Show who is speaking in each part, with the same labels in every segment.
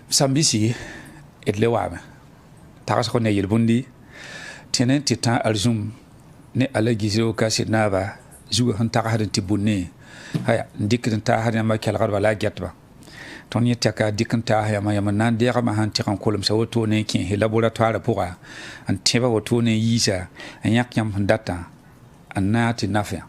Speaker 1: Sambisi et le wame taras ko ne yelbundi tenen titan aljum ne ala gizo ka sinaba zuwa han ta hadin tibunne haya dikin ta hadin ma kala garba la getba ton yetta ka dikin ta haya ma yamman de ga ma han tikan kolum sa woto ne kin he laboratoire pour an teba woto ne yisa an yak yam data an nati nafia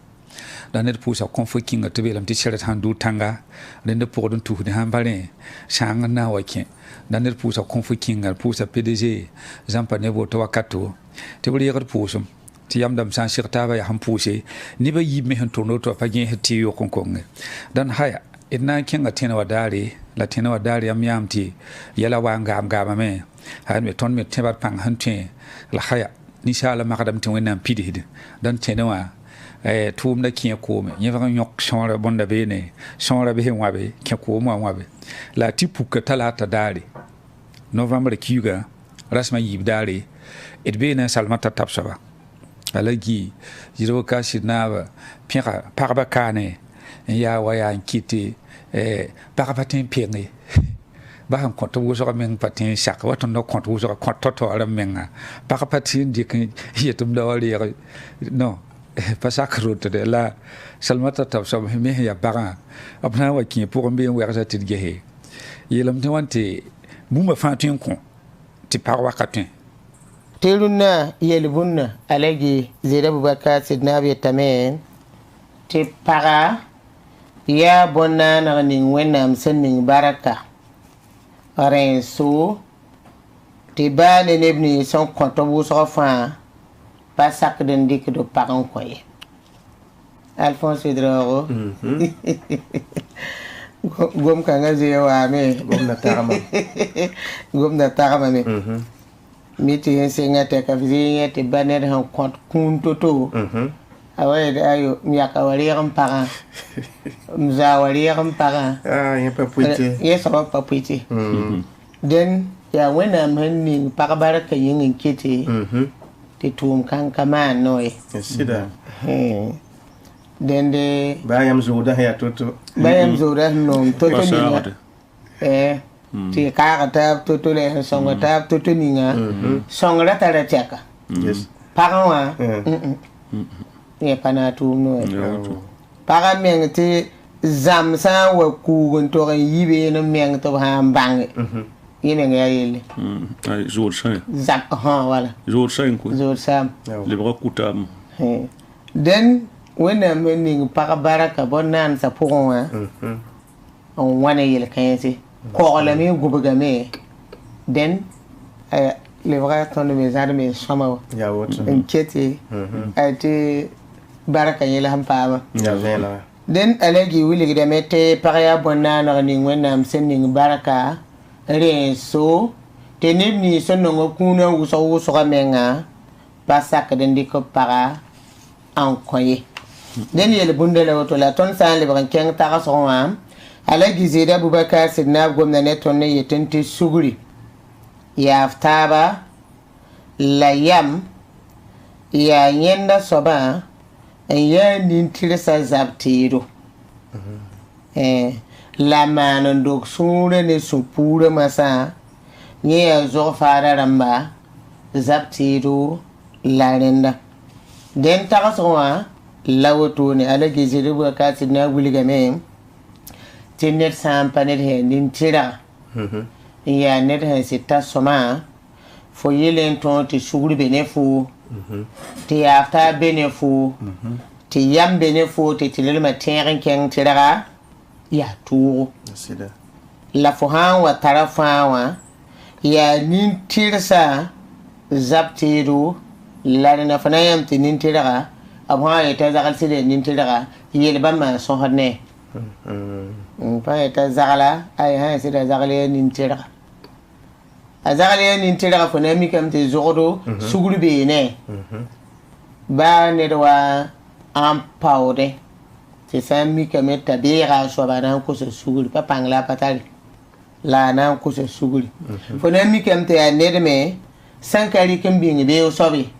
Speaker 1: dan net pusa konfoking to belam ti seret han du tanga den de pour dun tu de han bare sang na wake dan net pusa konfoking al pusa PDG zampa ne bo to wakato te buri yer pusum ti yam dam san sirta ba ya han puse ni ba yimme han to no to pa gen heti yo konkong dan haya idna ken atena wadari latena wadari am yamti yala wa ngam gama me han me ton me tebat pang han te la haya ni shala makadam te wenam pidi dan tenawa tum da kiya kome nya va nyok shonra bonda bene shonra be wabe ke ko mo wabe la tipu ka talata dali november kiuga rasma yib dali et bene salmata tapsaba alagi jiro ka sinaba pira parba kane ya waya kiti parapatin penge ba han ko to so men patin sak wa ton do ko to so ko to ala menga parapatin dik yetum da wali no pasakrote de la salmata tab so me ya baga apna wa ki pour mbe werja ti gehe yelam te wanti buma fatin ko ti parwa katin
Speaker 2: teluna yelbunna alagi zira bubaka sidna bi tamen ti para ya bonna na ning wenam senning baraka renso ti bane nebni son konto bu so fa pasak den dik do paran koye Alphonse Droro gom kanga zewa me gom na tarama me miti yensenga te ka vizinga te baner han kont kunto to awaye ayo miaka waliram paran mza waliram paran
Speaker 3: yepa puite
Speaker 2: yesa pa puite den ya wena manni parabaraka yin kiti ti tum kan kama noy
Speaker 3: sida
Speaker 2: dende
Speaker 3: bayam zuda ya toto
Speaker 2: bayam zuda no toto ni ti karata toto le songa ta toto ni nga songa ta ra chaka
Speaker 3: yes
Speaker 2: parawa ye pana tum no para meng ti zam sa wa ku gon to yibe no meng to ha bang yene nga yele
Speaker 4: ay jour sain
Speaker 2: zak wala
Speaker 4: jour sain ko
Speaker 2: jour sam
Speaker 4: le bras coutam
Speaker 2: den wena mening para baraka bonan sa pourwa on wane yele kayesi ko la mi gubuga me den le bras ton de mes armes sama
Speaker 3: ya woto
Speaker 2: enketi ati baraka yele hampaba
Speaker 3: ya vela
Speaker 2: den alegi wili gida mete para bonan ni wena msening baraka renso tenibni sonongo kuna wuso menga pasak den diko para en koye den yele bundele woto la ton san le ban ken ta so am ala gizeda bubaka sidna gomna ne ton ne yetenti suguri ya ftaba la yam ya yenda soba ya nintirsa zabtiro la manon dok sure ne supure masa nye ya zo fara ramba zaptiru la renda den takaswa lawoto ne alage jiru ka tinna guliga me tinnet sampanet he nin tira ya net he sita soma fo yelen ton ti suguri benefu ti afta benefu ti yam benefu ti tilil ma tenren ken tira ya tu
Speaker 3: sida
Speaker 2: la fohan wa tarafa wa ya nintirsa zaptiru la na fanayam ti nintira abha eta zagal sile nintira yelba ma so hadne pa eta zagala ay ha sida zagale nintira azagale nintira fonami kam te zodo suguru be ne ba ne wa ampaude c'est ça mi kame tabira so bana ko se suguri pa pangla patali la na ko se suguri fo na mi kam te anede me sankari kan bingi be so bi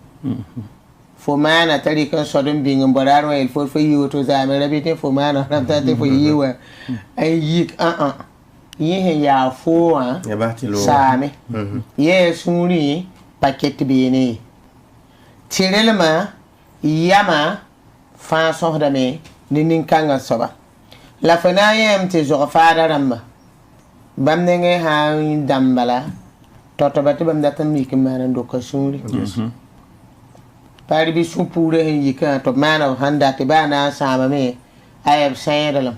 Speaker 2: fo mana tari kan so dum bingi boraro el fo yiwo to za me rabite fo mana rabta te fo yiwa ay yik yihe ya foa
Speaker 3: Ya ba ti lo.
Speaker 2: same ye suri paket bene tirelma yama fa sohda me nin kanga soba la fana yem te zo faada ramba bam nenge ha dambala toto bati bam data mi ke manan do ka suri pari bi supure hen yika to mana handa te bana sama me ayab sayrelam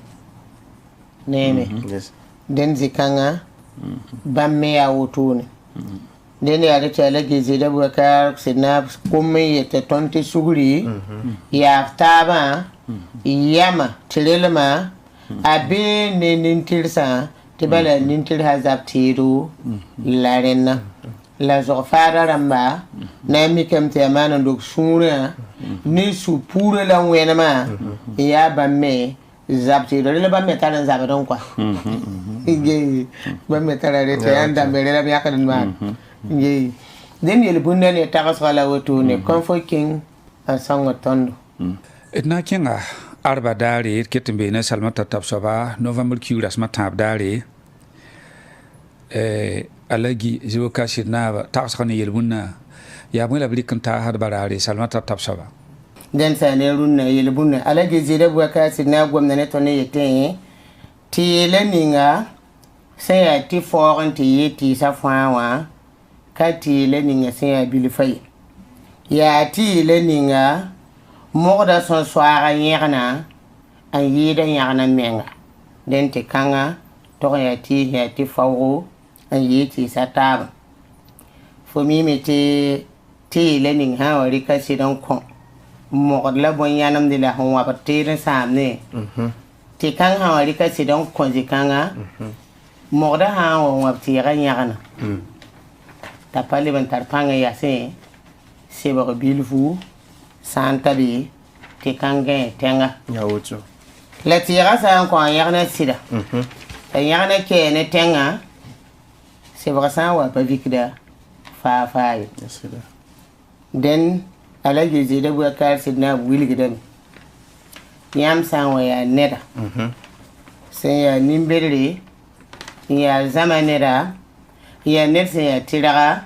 Speaker 2: nene
Speaker 3: Yes.
Speaker 2: den zikanga bam me ya wutune den ya ta la gizi da baka sinab kuma yete tonti suguri ya taba yama tilelma abi ne nintirsa tibala nintir hazab tiru larena la zofara ramba na mi kam te amana dok sura ni su pure la wenama ya bamme zabti do le bamme tan zabadon kwa nge bamme tarare te anda mere la yakal man nge den yel bunne ne tagas wala woto ne confoking a sango tondo
Speaker 1: na kenga arba dare ketembe na salmata tapsaba november kuras matab dare alagi jiwo kashi na tagas khani yelbunna ya mula blikan ta har barare salmata tapsaba
Speaker 2: den sa ne runna yelbunna alagi zire bu kashi na gwamna ne to ne yete ti leninga sai ya ti foran ti yeti sa fawa ka ti leninga sai ya bilfai ya ti leninga mogda son swara yerna an yida yarna menga den te kanga to ya ti fawo an yeti sataba fo mi mete ti lening ha wari ka sidan kon mogla bon yanam de la hon wa patere samne ti kan ha wari ka sidan kon zikanga mogda ha wa ti ga yarna ta pale ban tar panga ya se ba bilfu santa bi ti kange tenga
Speaker 3: Ya wuto.
Speaker 2: la tira sa ko yarna sida yarna ke ne tenga se ba sa wa pa vikda fa fa
Speaker 3: Yes.
Speaker 2: den alaji zida bu ka sidna wilgidan yam san wa ya neda sai ya nimbere ya zamanera ya netse ya tiraga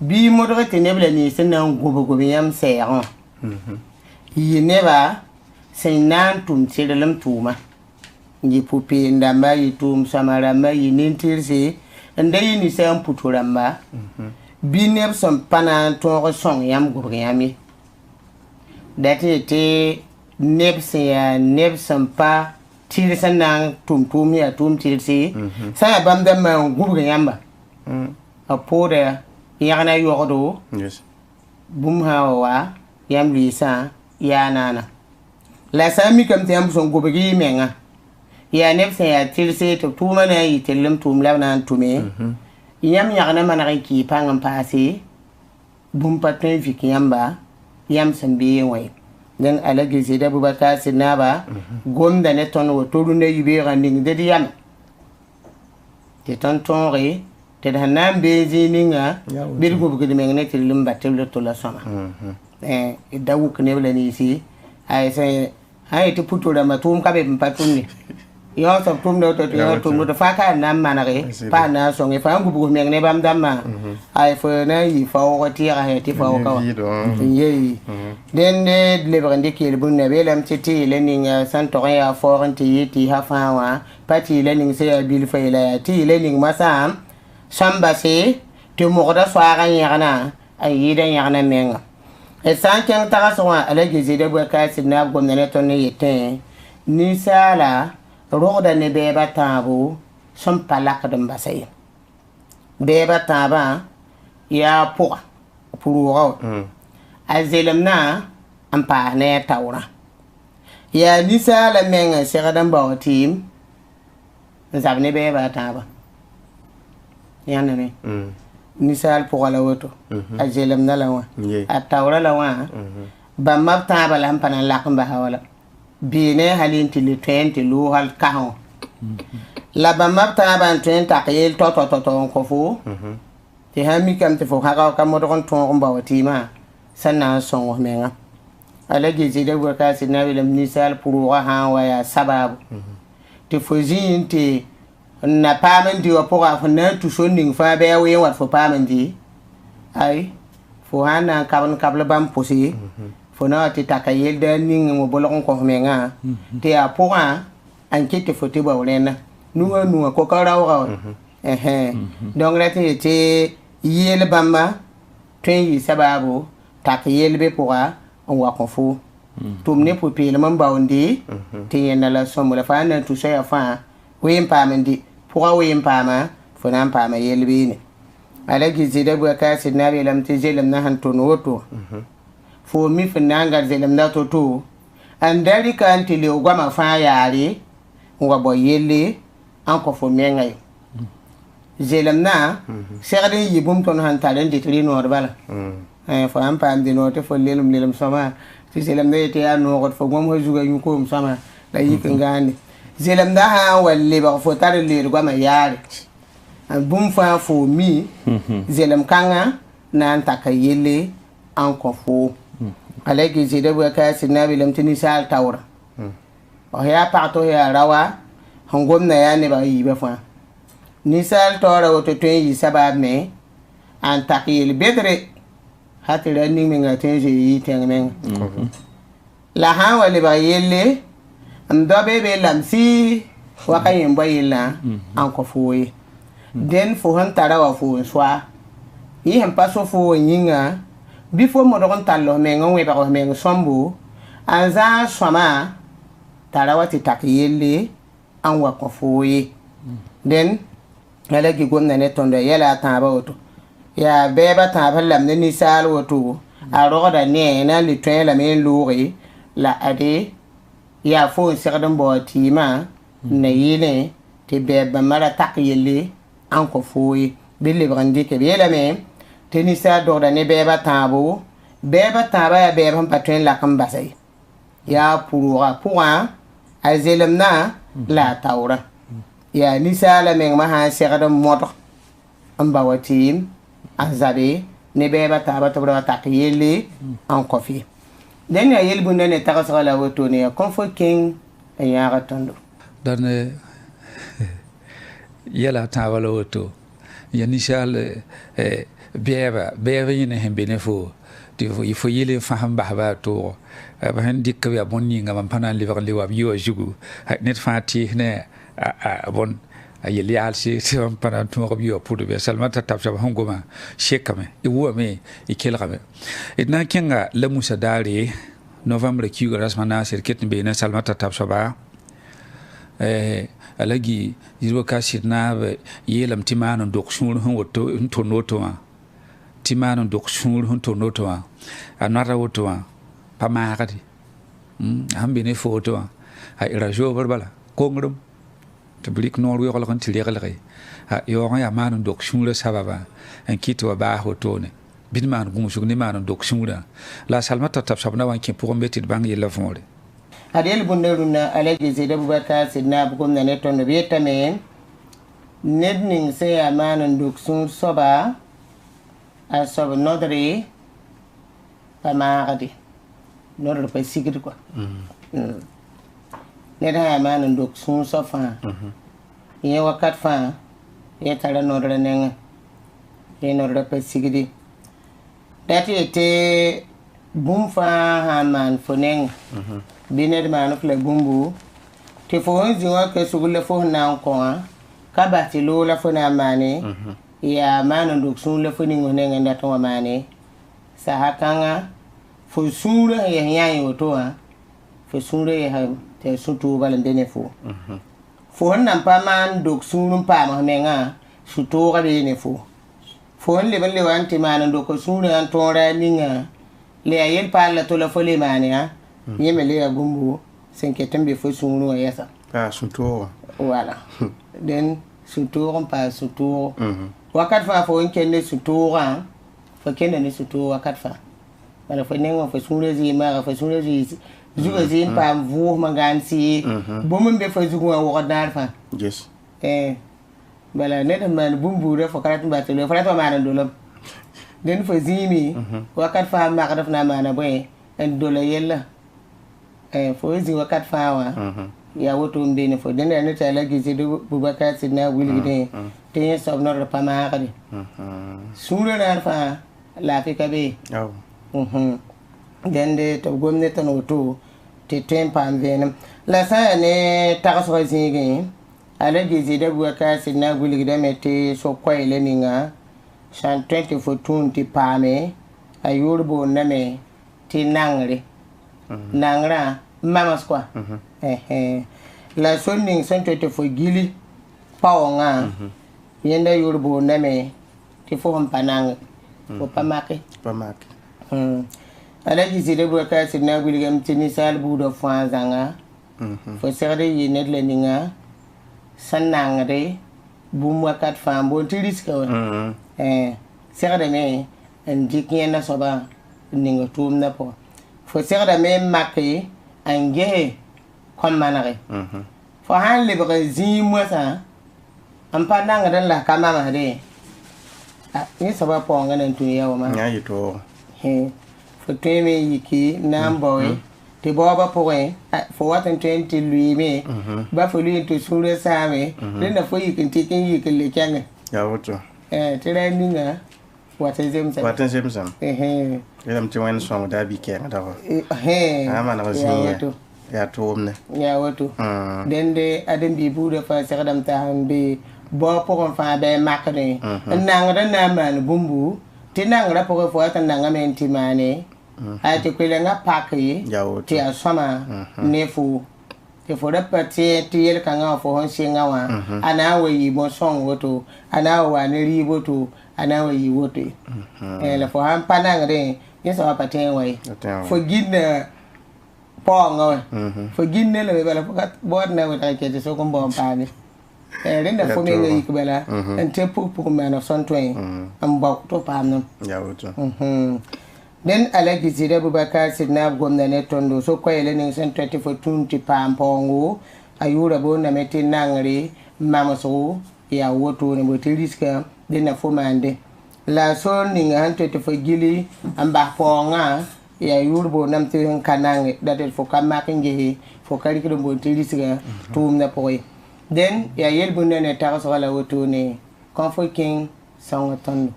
Speaker 2: bi modre tenebla ni senan gobo yam sai ya yi neba sai nan tum tirelam tuma yi pupi ndamba yi tum samaramba yi nintirse ndai ni sai puturamba bi neb som pana to song yam gobo yami dati te neb sai ya neb som pa tirsan nan tum ya tum tirse sai bam da ma gobo yamba a poda yana yodo
Speaker 3: Yes.
Speaker 2: bum hawa yam lisa ya nana la sami kam te am son gobegi menga ya nefsa ya tirse to tuma na yi tellum tum la na tume yam yana mana ki pangam pasi bum patne fiki yamba yam sambi wai dan alagi zida bubaka sinaba gonda ne ton wo to dunde yibe randing de yam te ton tonre te hanan be zininga bir gobegi menga tellum batel to la sama dawu kene bla ni si ay say ay to puto da matum ka be patumni yo so tum do to yo tum do fa ka nam manare pa na so nge fa ngubu me ne bam damma ay fo na yi fa o ti ga he ti fa o ka ye den de le brande ki le bunne be lam ti le ni san to ya fo ran ti ti ha fa wa pati le ni se bil fa ila ti le ni masam samba se to mo da so ga yana ay yi dan yana menga e san ken taga so ala gizide bu ka sidna gomna ne to ne yete ni sala roda ne be batabu som palak dum basay be bataba ya pour azelemna ampa ne tawra ya ni sala menga segadan ba tim zabne be bataba yana ne nisal pour la woto ajelem na lawa atawra lawa ba mabta ba lam panan lakamba hawala bine halinti li 20 lu hal kaho la ba mabta ba 20 taqil to ko fu te hami kam te fo haga kam mo don ton ba watima sanna son menga ala geji de ka sinawi lam nisal pour ha wa ya sababu te fo jinti na paam n dɩ wã pʋga fo na n tu so ning fãa bɩ a ween wat fo paam n dɩ ay fo sã n na n kabl bãmb pʋse fo na wa tɩ taka yel daa ning n wa bolg n kõ f mengã tɩ yaa pʋgã n kɩt tɩ fo tɩ bao rẽnna nungã koka raooga wa donc ra tɩ yetɩ yeel bãmba tõe n yɩ sabaabo tak yel be pʋga n wa kõ fo tʋm ne pʋ-peelem n baoonde tɩ yẽnda la sõmb la fãa na n tu soya fãa ween paam n dɩ pʋga ween paama fo na n paama yel beene ala gi zɩda bua kaa sɩd na n yeelame tɩ zelemdã sẽn tʋnd woto fo mi f n na n gar zelemdã to-to n da rɩka n tɩ leo goamã fãa yaare n wa bao yelle n kõ fo mengã ye zelemdã segd n yɩ bũmb tõnd sẽn tar n dɩt rɩ nood bala fo sãn paam dɩ nood tɩ fo lelem sõma tɩ zelemdã yetɩ yaa noogd fo gõmsã zugã yũ-koom sõma la yik n gãande zelemdã sã n wa lebg fo tar n leed goamã yaare bũmb fãa fo mi zelem kãngã na n taka yelle n kõ fo ala gɩ zɩda bua kaa sɩd na n yeelame tɩ ninsaal taoora f yaa pag tɩ f yaa rawa sẽn gomda yaa nebã yiibã fãa ninsaal taoora woto tõe n yɩ sabaab me n tak yel bedre ha tɩ ra ning menga tõe n zoe yɩ tẽng menga la sã n wa lebg yelle n dao be be lamsɩ waka yẽn bõa yellã n kõ fo ye den fo sẽn tara wa fo n soa yɩ sẽn pa so fo n yĩnga bɩ fo modg n tall f meng n wẽbg f meng sõmbo n zãag sõma tara wa tɩ tak yelle n wa kõ fo ye den ala gi gomda ne tõndo yɛla a tãabã woto yaa bɛɛbã tãab sẽn lamd ninsaal woto a rogda ne na n le tõe lame n looge la ade yaa fo n segd n bao tɩɩmã na yɩlẽ tɩ bɛɛb bãmba ra tak yelle n kõ fo ye bɩ lebg n dɩke b yeelame tɩ ninsaal dogda ne bɛɛbã tãabo bɛɛbã tãabã yaa bɛɛb sẽn pa tõe n lak n basa ye yaa pʋrʋʋga pʋgã a zelemdã la a taoorã yaa ninsaala mengmã sã n segd n modg n ba wa tɩɩm a zabe ne bɛɛbã tãabã tɩ b ra wa tak yelle n kõ fɩ dẽn yaa yel-bũndã ne tagsga la woto ne yaa kõ fo kẽng n yãaga tõndo
Speaker 1: dãn yɛla tãabã la woto ya ninsaal bɛɛbã yẽne sẽn be ne fo tɩ fo yɩl n fãs n basba a toogo b sẽn dɩk b yaa bõn ninga mam pa na n lebg n le wa b yɩ wa zugu ned fãa tɩɩs ne bõn a yel yaalse tɩ mam pa na n tõog b yɩ wa pʋdb ya salma t'a tab soab sẽn goma sekame y wʋame y kelgame d na n kẽnga la musa daare novembre kiuga rasmã na n sɩd ket n bee ne salma t'a tab soaba ala gi yɩrba ka sɩd naab yeelame tɩ maan n dog sũur sẽn tʋrn woto wã tɩ maan n dog sũur sẽn tʋrn woto wã a noada woto wã pa maagde sãn be ne fo woto wã a ra zoobr bala kongrem tɩ b rɩk noor weoglg n tɩ reglge yaoogẽ yaa maan n dog sũurã sababa n kɩ tɩ wa baas wotone bɩ d maan gũusg ne maan n dog sũurã la a salma t'a tab soab na wa n kẽ pʋgẽ be tɩ d bãng yella võore
Speaker 2: ad yel-bũndã rũnnã ala gɩ zɩda bubakar sɩd naab gomda ne tõndo b yetame ned ning sẽn yaa maan n dog sũur soaba a soab nodre pa maagde nodr pa sigd kɔa ned sã yaa maan n dog sũur soab fãa yẽ wakat fãa yẽ tara nodrã nengã yẽ nodrã pa sigde dat yetɩ bũmb fãa sã n maan fo nengã bɩ ned maan f la bũmbu tɩ fo sẽn zĩ wã ka sugl la fo sẽn na n kõ wã ka bas tɩ loog la fo na n maane yaa maan n dog sũur la fo ning f nengẽ dat n wa maane sasa kãngã fo sũurã sẽn yɛs yã yẽ woto wã fo sũurã yɛsa tɩ sũ-toogã la n be ne fo fo sẽn nan pa maan dog sũur n paam f nengã sũ-toogã bee ne fo sẽn leb n le wa n tɩ maan n dog sũurã n tõora a ninga la yaa yel-paal la to la fo le maan yã yẽ me le yaa bũmbu sẽn ket n be fo sũurẽ wã yɛsa
Speaker 3: sũ-toogã
Speaker 2: wala den sũ-toog n paas sũ-toog wakat fãa fo n kẽnd ne sũ-toogã fo kẽnda ne sũ-toog wakat fãa bala fo nengẽ fo sũurã zɩɩ maaga fo sũurã zugã zɩɩ n paam vʋʋsmã gãan sɩ bũmb n be fo zugẽ wã wogd daar fãa bala ned n maan bũmbuurã fo ka rat n bas tɩ fo rat wa maan n dolem den fo zĩime wakat fãa magd f na n maana bõe n dola yella fo zĩ wakat fãa wã ya woto mbene fo den ne ta la gizi do Boubacar Sidna wilgide te sob no pa ma kadi sura na fa la fi ka be den de to gomne tan woto te tempa amvenam la sa ne ta so zingi ala gizi do Boubacar Sidna wilgide mete so koyle ninga chan 20 fo tunti pame ayurbo name ti nangre nangra mamas quoi la sonning sentete fo gili paonga yenda yurbo name ti fo panang fo pamake ala gizi de Boubacar Sidna wilgam tini sal budo fanzanga fo serre yinet le ninga sanangre bumwa kat fambo ti riska serre me ndikin na soba ninga tum na po fo serre me makki ange kon manare fo han le ba zi mo sa am pa nanga dan la kama ma de ni soba po ngana tu yawo ma
Speaker 3: nya yito
Speaker 2: fo teme yiki namboy te boba po fo watan 20 lui me ba fo lui to sure same le na fo yikin tikin yikin le kyanga
Speaker 3: ya woto
Speaker 2: tere ninga watan zemsam
Speaker 3: Ilam ti wen song da bi ke da ko ama na ya to ne
Speaker 2: ya wato den de adam bi bu da fa sa kadam ta hambe bo po fa be makne nang da na man bumbu ti nang ra po fo ta nang men ti mane ha ti kwele nga pakyi ti asoma nefu te fo da pati ti yel kan ga fo hon singa wa ana we yi mo song woto ana wa ne ri woto ana we yi woto la fo han panang re yes wa pati we fo gidna ponga fo gidne le bela fo kat bod na we ta ke so ko mbom pani renda fo me ngi ko bela en te pour man of son toy am bok to pam no
Speaker 3: ya woto
Speaker 2: den ala gizi de Boubacar Sidna gomna ne tondo so ko ele ni sen 24 tunti pam pongo ayura bo na meti nangri mamaso ya woto ne bo tiriska den na fo mande la so ni ngan 24 gili amba ponga ya yurbo nam te kanange datel fo kamake ngehi fo kari ko bo tiriska tum na poy den ya yelbu ne ta so la woto ne konfo king songa tondo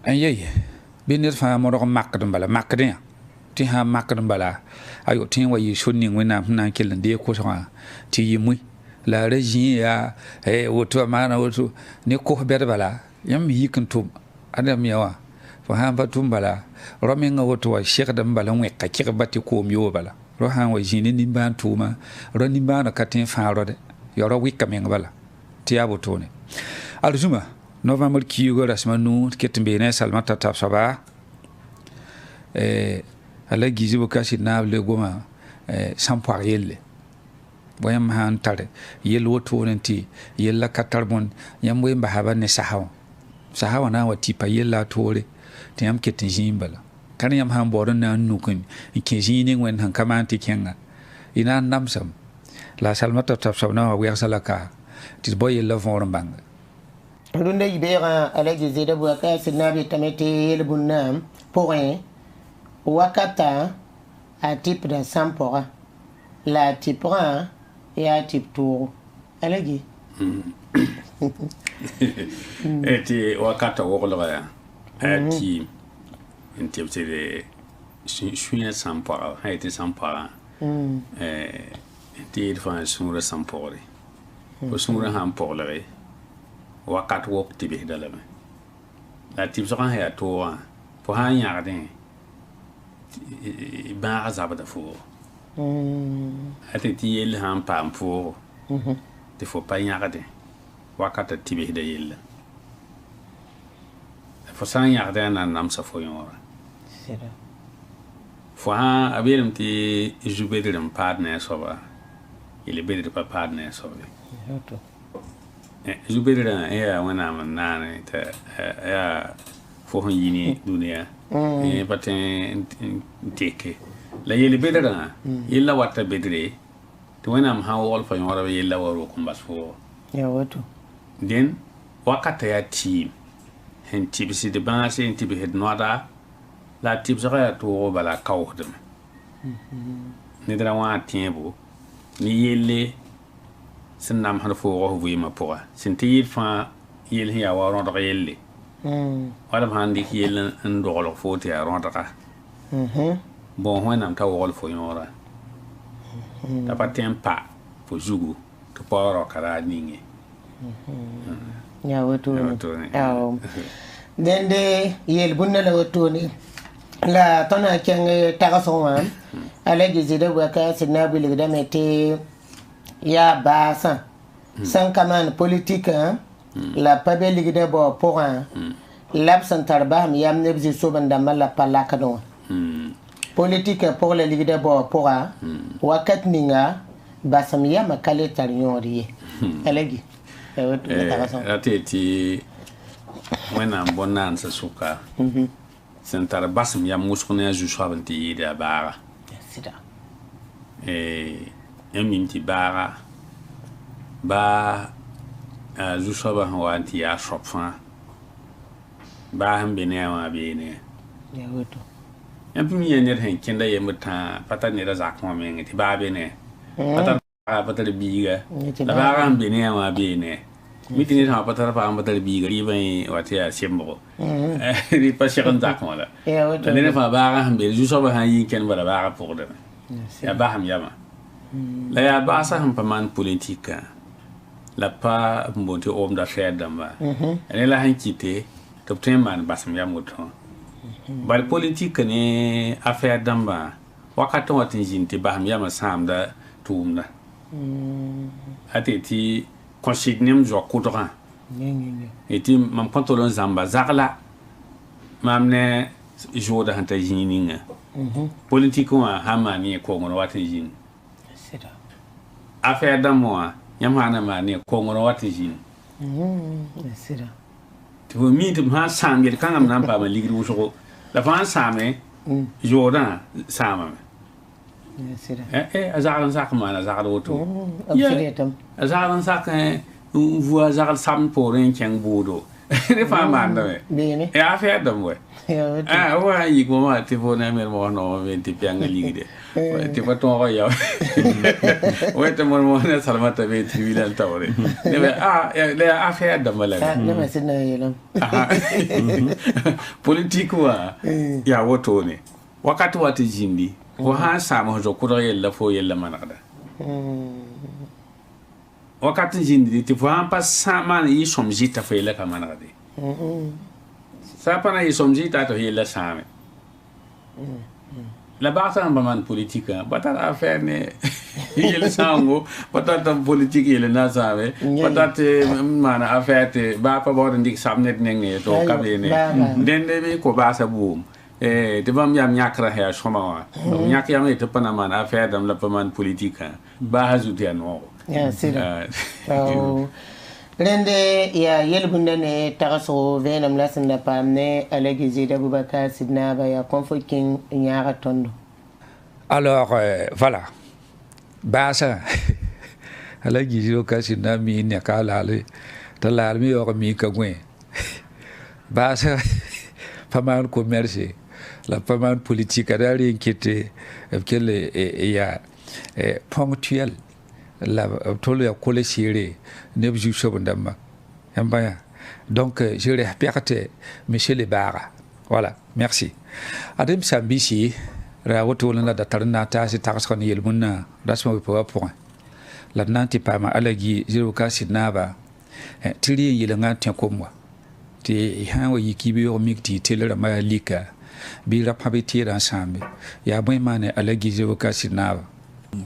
Speaker 1: ayeye binir fa mo ro makdum bala makdin ti ha makdum bala ayo tin wa yi shunning wina na kilan de ko so ti yi mui la rejin ya woto mana woto ne ko ber bala yam yi kan tum adam yawa fa ha ba tum bala ro men woto wa shekh dam bala we ka ki bati ko mi wo bala ro ha wa jini ni ban tuma ro ni ban ka tin fa ro de yo ro wikka men bala ti ya woto ne alzuma November kiugo rasmanu ketimbe ne salmata tapsaba ala gizi Boubacar Sidna le goma sampoir yelle boyam han tare yel woto nenti yella katarbon yam we mbahaba ne sahawa na wati pa yella tore te yam ketin jimbala kan yam han boron na nukun ke jini wen han kamanti kenga ina namsam la salmata tapsaba na wa salaka tis boy yella voron banga
Speaker 2: Runde ibera ala gizi de Boubacar Sidna bi tamete yel bunam point wakata a type de sampora la type 1 et a type tour alagi
Speaker 4: eti wakata woglo ya ati type de sunya sampora ha eti sampora eti fa sura sampore ko sura han porle wakat wok tibi dalame la type so ha ya to po ha yarden ba azab da fo ati yel han pam fo te fo pa yarde wakata tibi da yel fo san yarde na nam sa fo yora fo ha abiram ti jubedram partner so ba il bedre pa partner so ba jubedra ya wana manana ta ya fo yini dunia baten teke la yeli bedra yella wata bedre to wana ha wol fa yora yella waro kumbas fo
Speaker 2: ya wato
Speaker 4: den wakata ya team hen tibisi de banase hen tibi het noada la tibsara to bala kawdem ne dra wa tiebo ni yelle sẽn nam sẽn foogo vɩɩmã pʋga sẽn tɩ yɩl fãa yel sẽn yaa wa rõdg yelle wala sãn dɩk yell n doglg foo tɩ yaa rõdga bõos wẽnnaam t'a wogl fo yõora t'a pa tẽ n pa fo zugu tɩ pa raoka raad ninge
Speaker 2: ya wotone dẽnde yel bũmba la wotone la tõnd kẽng tagsg wã ala gizda waka sẽd na n wilgdame tɩ yaa baasã sẽn ka maan politikã la pa be ligda bao pʋgã la b sẽn tar basem yam neb zĩ-soben-dãmbã la pa lakd wã politikã pʋg la ligda bao pʋga wakat ninga basem yamã ka le tar yõod ye alagi
Speaker 4: ra tɩ tɩ wẽnnaam bõn-naan sã sʋka sẽn tar basem yam wʋsg ne a zu-soab n tɩ yɩɩd a baaga yãmb mim tɩ baaga baa zu-soabã sẽn wa n tɩ yaa soab fãa baa sẽn be ne a wã beene yãmb tɩ mi yaa ned sẽn kẽnda yembr tã pa tar ned a zak wã menge tɩ baa be ne pa tar biiga la baaga sẽn be ne a wã beene mi tɩ ned sã pa tar paam pa tar biiga rɩɩbã wa tɩ yaa sembgo rɩ pa seg n zak wã la ned fãa baaga sẽn be zu-soabã sã n yɩ n kẽnd bala baaga pʋgdame yaa basem yama la yaa baasa sẽn pa maan politikã la pa n boon tɩ omda fɛɛd dãmba ne la sẽn kɩte tɩ b tõe n maan basem yam woto bal politikã ne a fɛɛd dãmbã wakat n wa tɩ n zĩnd tɩ basem yamã sãamda tʋʋmda a tɩ tɩ kõ-sɩd nem zoa kʋdgã tɩ mam kõn tol n zãmba zagla mam ne zoodã sẽn ta zĩig ninga politik wã sãn maan yẽ kongr wat n zĩnd a fɛɛd dãmbã wã yãmb sã na maan ne kongr wat n zĩnd tɩ fo mi tɩ b sã n sãam yel-kãngã m na n paama ligd wʋsgo la fãa n sãame zoodã sãamame a zagl n sak n maan a zagd woto a zagl n sak n vu a zagl sabn poorẽ n kẽng bʋʋdo ne fãa maandame a fɛɛd dãmb wɛ wa yik mama tɩ fo ne mer mo no men tɩ pɛngã ligde tɩ pa tõog n yao wẽ tɩ mõr mos ne salma t'a be tribunal taoore la a fɛɛd dãmbã la politik wã yaa wotone wakat wa tɩ zĩndi fo sã n sãam f zo kʋdg yella fo yella manegda wakat n zĩndi tɩ fo sã n pa maan yɩ sõm zɩta fo yella ka manegde sa pa na yɩ sõm zɩta tɩ f yella sãame la bagsã n pa maan politikã pa tar affaire ne yel sãngo pa tar tɩ politik yel na sãame pa tar tɩ maana affaire tɩ baa pa baood n dɩk sab ned nengẽ tɩ f ka beene dẽnde bɩ ko baasa buum tɩ bãmb yam yãkrã yaa sõma wã yãk yam tɩ pa na maan affaire dãmb la pa maan politikã baasa zut yaa noogo
Speaker 2: rẽnde yaa yel-bũnda ne tagsgo vẽenem la sẽn da paam ne alagi zɩɩd abubakar sɩd naaba yaa kõn fo kẽng n yãaga tõndo
Speaker 1: alors voilà baasa alagi zɩɩd sɩd na n mii neka a laale t'a laal me yaoog mii ka gõe baasa pa maan commerce la pa maan politique a daa rɩ n kɩt b kell yaa ponctuel la tol ya kole sire ne bu sob ndamba yamba donc je respecte monsieur le bara voilà merci adem sambisi ra woto la da tarna ta si tax kon yel munna rasmo po point la nanti pa ma alagi zero ka sinaba tiri yel nga ten ko moi ti han wa yikibi o mikti telera ma lika bi rap habiti ensemble ya boy mane alagi zero ka sinaba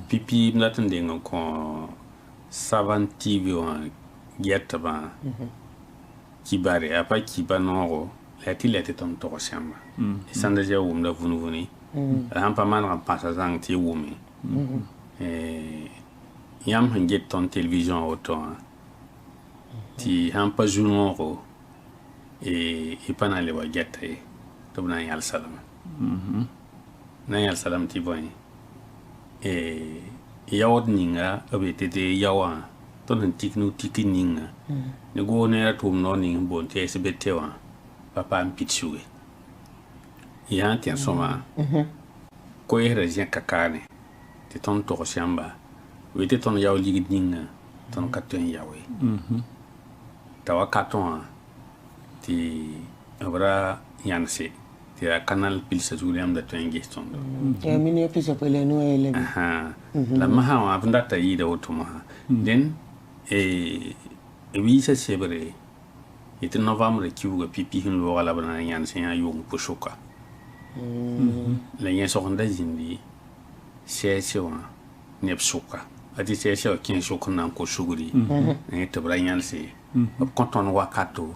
Speaker 4: pipi na tɩ deng n kõ saban tv wã gɛtbã kibare a pa kiba noogo la tɩ la tɩ tõnd tog sãmba sãnda zia wʋmda vũn-vũni la sãn pa maneg n pãsa zãng tɩ y wʋme yãmb sẽn get tõnd television woto wã tɩ sãn pa zu noogo y pa na n leba gɛta ye tɩ b na n yãl salama na n yãl salam tɩ bõe yaood ninga b yetɩ tɩ yaoã tõnd sẽn tik ne tik ninga ne goos neera tʋʋm nao ning n boond tɩ sbt wã pa paam pid suge yaa n tẽ sõma koeesda zẽka kaane tɩ tõnd togs yãmba wete ton yaw ligid ninga ton katon yawe tawa katon ti abra yanse ti kanal pilsa juliam da ton geston
Speaker 2: ya mini pisa pele no ele
Speaker 4: la maha wa bunda ta yi da otuma den wi sa sebre ite novembre kiuga pipi hin lo wala bana yanse ya yung pushuka la yen sokonda jindi sewa neb suka ati sewa kin suka nan ko suguri ne to bra yanse konton wakato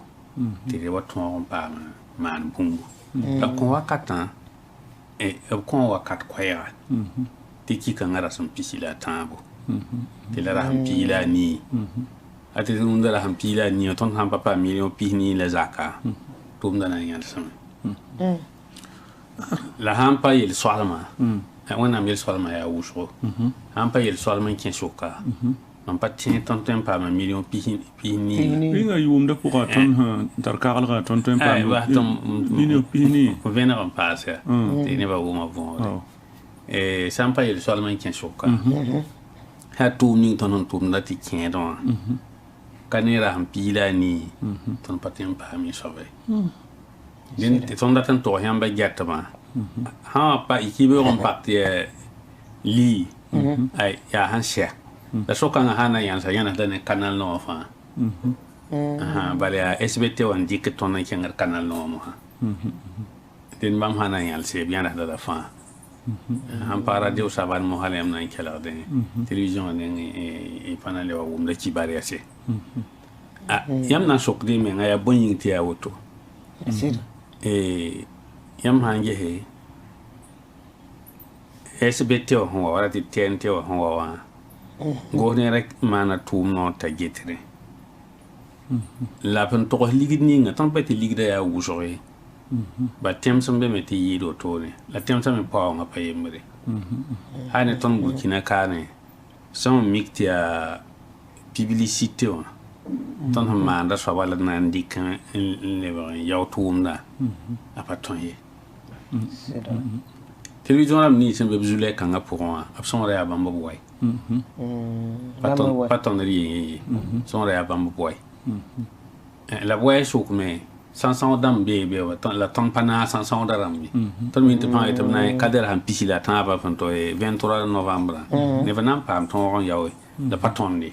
Speaker 4: ti re waton pa man bungu la kon wakatan kon wakat kwaya ti ki kan ara son pisila tambo ti la ram pila ni ati unda la ram pila ni ton ham papa million pini la zaka tum da nan yanse la hampa yel swalma wana mel swalma ya usho hampa yel swalma kin shoka man patin ton tempa ma million pini
Speaker 5: inga yumda pour ton dar kagal ga ton tempa million pini
Speaker 4: ko vena on passe te ne ba uma bon sampa yel swalma kin shoka ha tu ni ton na ti kin don kanera hampila ni ton patin pa mi sove din te ton datan to hamba gatama ha pa ikibe on partie li ay ya hansha da sokan hana yansa yana da kanal no fa bale ya SBT on dik ton na kengar kanal no mo din bam hana yanse bien da fa han para radio saban mo halem na kala de television ne e panale wa umda ci bari ase yam na sok de men aya bonyin ti ya woto yam hange he SBT o ho wala ti TNT o ho wa go ne rek mana tum no ta getre la pen to ligid ni nga tan peti ligida ya wujore ba tem sambe meti yido to ne la tem sambe pa nga payemre hane ton Burkina kane som miktia publicité on ton manda so wala nan dikan le yaw tumna apaton ye television am ni sembe bzule kanga pour abson re abamba boy paton ri son re abamba boy la boy sok me 500 dam bebe la ton pana 500 daram mi ton min te pa etam na kader han pisila tan ba fanto 23 novembre ne vanam pam ton yaw la paton ni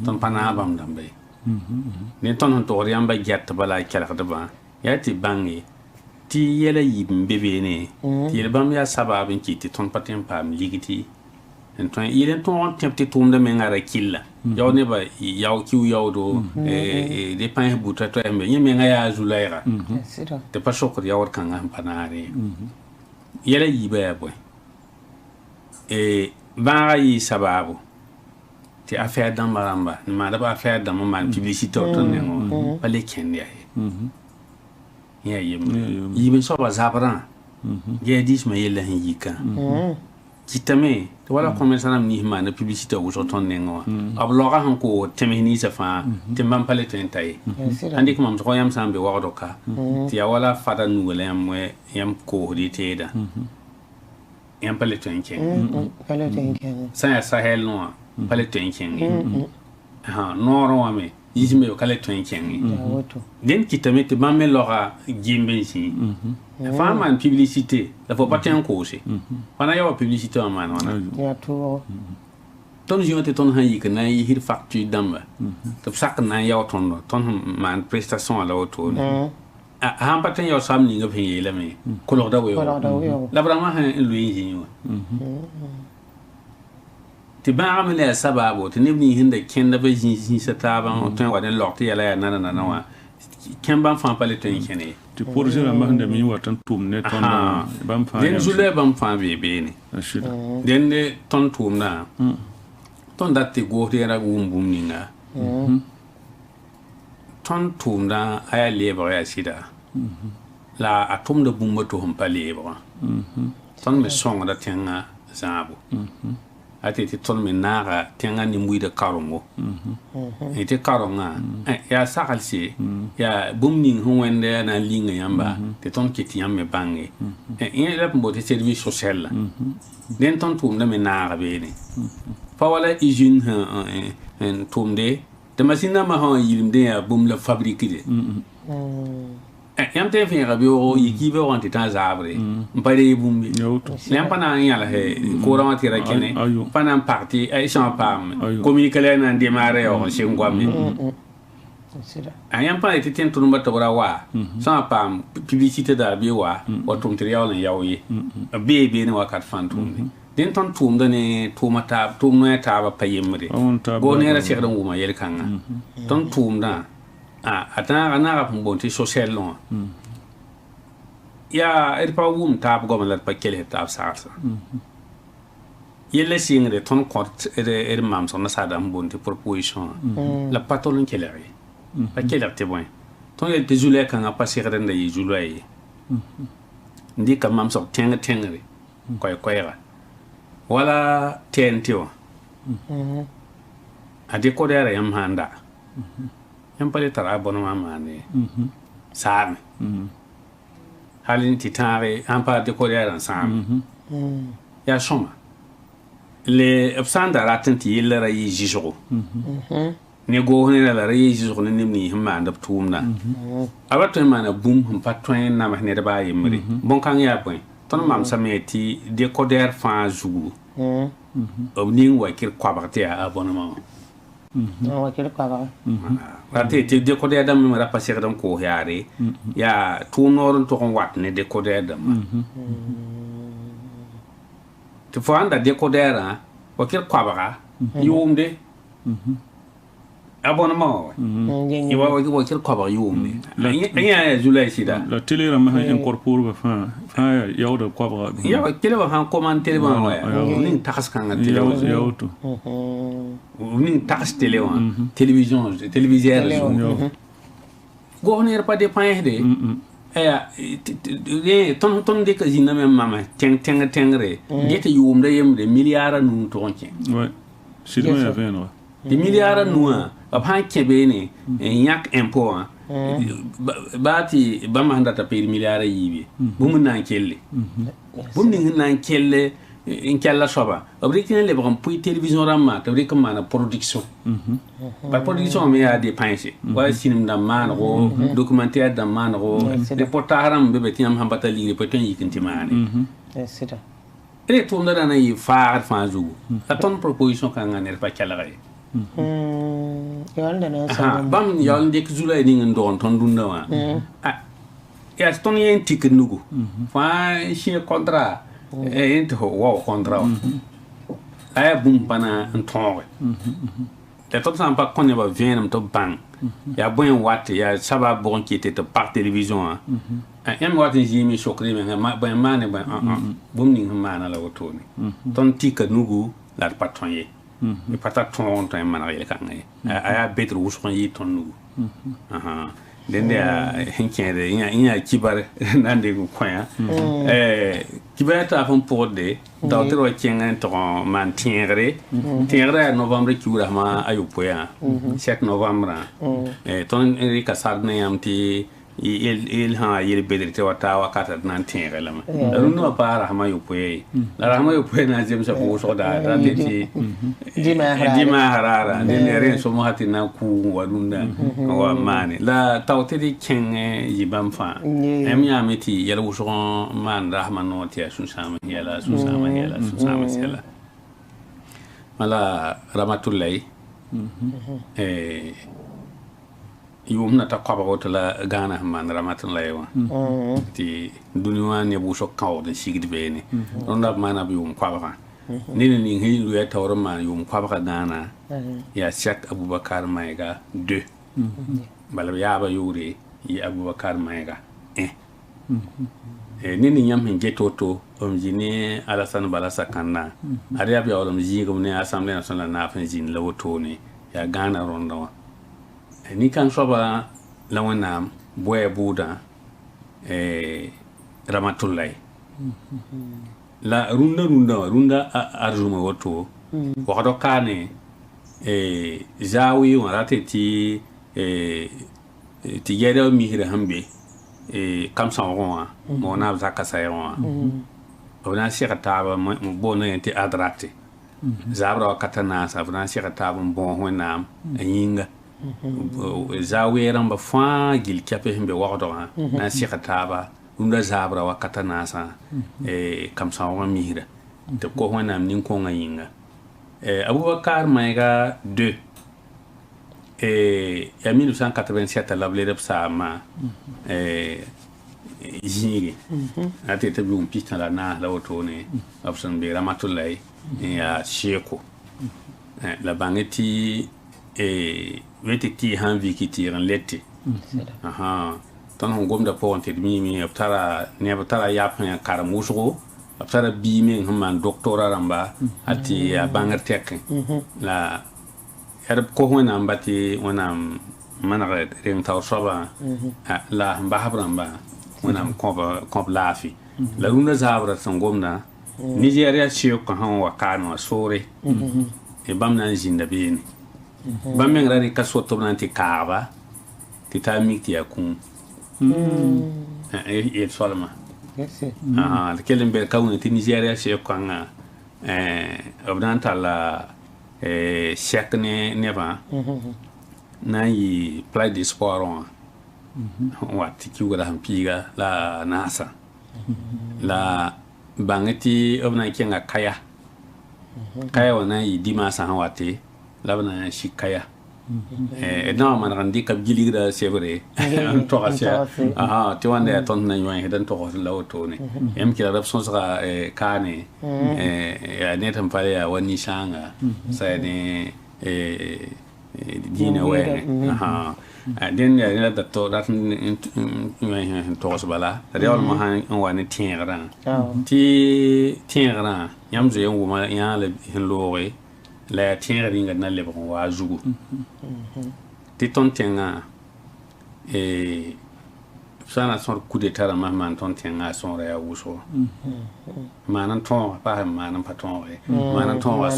Speaker 4: ton pana bam dambe ne ton to riamba gat bala kala da ba yati bangi ti yela yim bebe ne ti yela bam ya sababin ki ti ton patin pam ligiti en ton ilen ton tempti tumda men ngara killa yaw ne ba yaw kiu yaw do de pan buta to embe nyeme ngaya zulaira te pa shokor yaw kan ngam panare yela yiba ya boy ba yi sababu ti affaire dans maramba ni ma da ba affaire dans ma publicité to ne ngo pa le ken ya ya yim so ba zabran ge dis ma yela hin yika kitame to wala commerçant ni ma na publicité o so ton ne ngo abloga han ko temeni sa fa tembam pale to entai andi ko mam so yam sambe wa doka ti ya wala fada nuwele yam ko di teda yam pale to enken
Speaker 2: pale to enken
Speaker 4: sa sahel no pale to enken noro wa me yizme yo kale to enken den kitame te mamme lora gimbe si fa man publicité la faut pas ten ko aussi wana yo publicité en man wana
Speaker 2: ya to
Speaker 4: ton jonte ton hayi que na yi hir facture damba to sak na yo ton man prestation à la auto han paten yo sam ni ngabe yele me ko lo da we la brama han lui yi ti ba me le sababo ti ni hinda kenda be jin sataba ton wa den lokti yala ya nana wa ken ban fan pale ton kene
Speaker 5: ti projet la mahanda mi watan tum ne ton ban fa
Speaker 4: den jule ban fan be ni den de ton tum na ton datti go tera gumbum ninga ton tum da aya leba ya sida la atom de bumba to hum pale ba ton me song da tenga zabu ati ti ton me naga tenga ni muida karongo ite karonga ya sakalsi ya bumning huwende na linga yamba te ton kiti yamme bangi la mbo te service social den ton tum na me naga be ni pa wala usine en tomde de machine ma ha yilimde ya bum la fabrique de yam te fin rabi o yikibe on titan zabre mpare bumbi lem pana yala he ko rawati ra kene pana parti ay champ pam communiquer na démarrer on chez ngwami ayam pa ite ten tunumba tabra wa champ pam publicité da bi wa o tum trial yawi be ni wakat fantum den ton tum dane tuma tab tum no ta ba payemre go ne ra cheikh dan wuma yel kanga ton tum da atana ana ga bonti social non ya pa wum tab go malat pa kele tab sarsa yelle singre ton court mam son sa dam bonti proposition la patolon kele pa kele te bon ton yel te jule kan a passer ren da yi jule ndi kam mam so tengre koy ra wala tentio ade ko dere yam handa yam pale tara bonoma mane sami halin titare ampa de ko dere sam ya shoma le absanda ratanti yella rayi jijo ne go ne la rayi jijo ne nimni himma ndab tumna abato mana bum hum patwen na mahne da ba yimri bon kan ya point ton mam sameti décodeur fa jour ning wa kir kwabarte a abonnement
Speaker 2: wa kir kwaba
Speaker 4: rate te décodeur dam mi rapasser dam ko yaare ya tout nord to kon wat ne décodeur dam te fo anda décodeur wa kir kwabara yumde abonnement il va voir quel quoi yum ya julai sida
Speaker 5: la télé la ma incorpore ba fa ya da quoi ba
Speaker 4: ya quel va han commenter ba ni tax kan télé
Speaker 5: ya to
Speaker 4: ni tax télé télévision téléviseur gouverneur pas dépend de ton de casino même mama tengre gete yum da yem de milliards nu to onke
Speaker 5: ouais c'est loin à venir
Speaker 4: de milliards noa ba kebe ne yak impôt bati ba ma ndata pe milliards yibi bum nan kelle bum ni nan kelle in kella soba obrikin le bram pour télévision ramma tabri comme mana production ba production me a dépenser wa cinéma da man ro documentaire da man ro reportage be be tiam hambata li peut en yikinti mane
Speaker 2: c'est ça
Speaker 4: et tout ndana na yi faar fa zugu a ton proposition kan ngane pa kella ray bam yal dik zulay ni ndon ton dunda wa ya ton yen tik nugu fa chi contrat ent ho wa contrat ay bum pana ntonwe te tot sam pa konne ba vienam to bang ya boyen wat ya saba bon qui était par télévision yam wat jimi chokri me ma boyen mane ba bum ni mana la wotoni ton tik nugu la patron ye e pata ton ton man rele kan aya betre wuson yi ton nugu dende hinkere inya kibar nande ko kwaya kibar ta fon porde docteur o kengan to man tiengre novembre kiura ma ayu poya 7 novembre ton erika sarne yamti il ha yel bedrite wata wakata nan tiengre lama no para ma yu poye la ma yu poye na jem sa ko so da ti dima harara dende ren so mo hatina ku wadunda wa mane la tawte di ken yibam fa em ya meti yel wuso man rahman no ti sun sama yela mala ramatullahi yum na ta kwaba wotala gana man ramatullahi wa ti duniya ne bu so kaw de sigid bene on da mana bi yum kwaba ni hilu ya tawra ma yum kwaba gana ya Cheikh Abubakar Maiga 2 bala ya ba yuri ya Abubakar Maiga nini nyam hin getoto jini Alassane Bala Sakanda ari abi awlam jingum ne Assemblée nationale na fa jin lawoto ne ya gana ronda wa ni kan soba lawana boye buda ramatullahi la runda arjuma woto wakado kane zawi warate ti yeda mihira hambe kam sanwa mo na zaka saywa ona sheka taba mo bona yenti adrate zabra wa katana sa vran shi ta bun bon wonam yinga za weran ba fa gil kape himbe waqdo ha na shi ta ba unda zabra wa katana sa kam sa wa mihira te ko wonam nin ko ngayinga Abubakar Maïga 2 en 1987 la blé sa ma jigi ate te bi un pista la na la otone option be ramatulay ya sheko la bangeti weti ti han vi ki ti ran letti aha ton hon gomda po onte mi tara ne tara ya pan karamuso tara bi mi man doctora ramba ati banger tek la er ko wona mbati wona manare ring taw soba la mbahabramba wona komp lafi la runa zabra sangomna Nigeria chiyo ko han wakano sore e bamna jinda bini bamen rari kasoto nanti kaaba ti tamiki yakun e solma kelen ber kawne ti Nigeria chiyo ko nga obdanta la chekne neba na yi play de sport on wat ki wala hampiga la nasa la bangeti obna kenga kaya wana yi dimasa hawate labana shi kaya na man randi kab giligra sevre to asia aha to wanda ton na yoy hedan to lawto ne em kila rab son saka kane ya netam pale ya wani shanga sai ne dina we aha den ya da to dat to bala real ma han wani tiengra ti tiengra yam je nguma ya le hinlowe la tiengra dinga na le bon wa zugu ti ton tenga sana son coup d'état la man ton tenga son ya wuso manan ton pa manan paton manan ton a